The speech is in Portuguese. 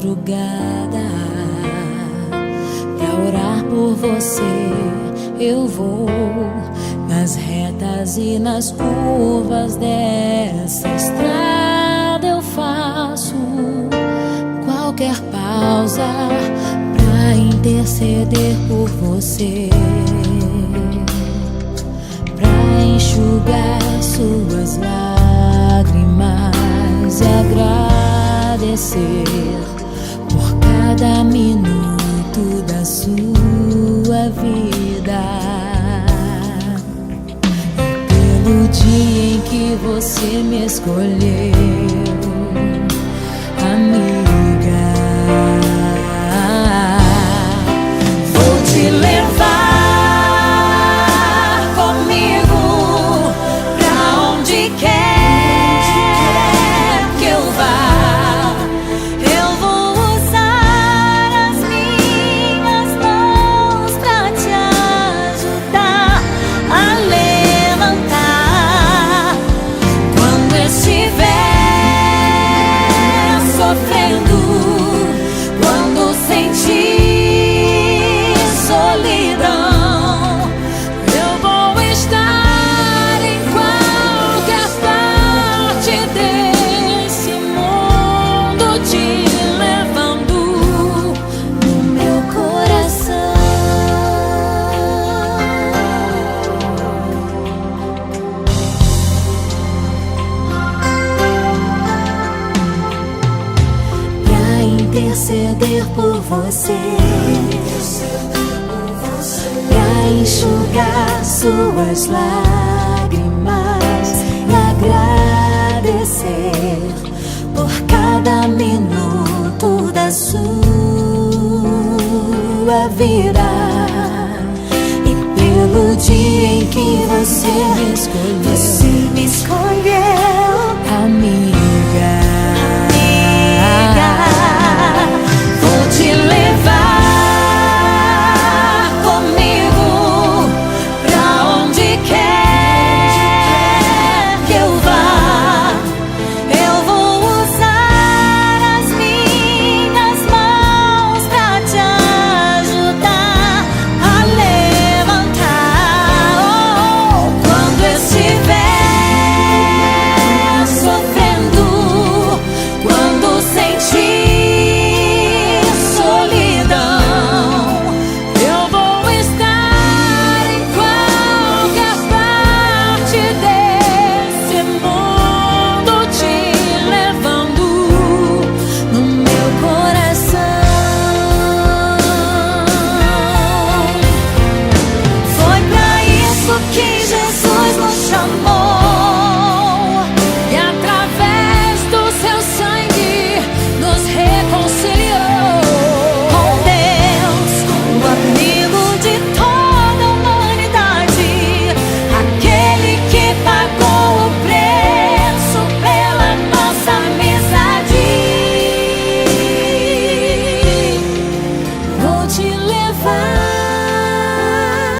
madrugada. Pra orar por você eu vou, nas retas e nas curvas dessa estrada eu faço qualquer pausa pra interceder por você, pra enxugar suas lágrimas e agradecer por cada minuto da sua vida, e pelo dia em que você me escolheu, amiga. Vou te levar comigo pra onde quer que eu vá. Eu vou usar as minhas mãos pra te ajudar a levantar quando estiver sofrendo, quando sentir solidão. Eu vou estar em qualquer parte desse mundo, te levando no meu coração. Pra interceder por você, pra enxugar suas lágrimas e agradecer por cada minuto da sua vida, e pelo dia em que você me escolheu, amiga. Vou te levar comigo pra onde quer que eu vá. Eu vou usar as minhas mãos pra te ajudar a levantar. Quando estiver sofrendo, quando sentir solidão, eu vou estar em qualquer parte desse mundo, te levando no meu coração. Foi pra isso que Jesus nos chamou, e através do seu sangue nos reconciliou com Deus, o amigo de toda a humanidade, aquele que pagou o preço pela nossa amizade. Vou te levar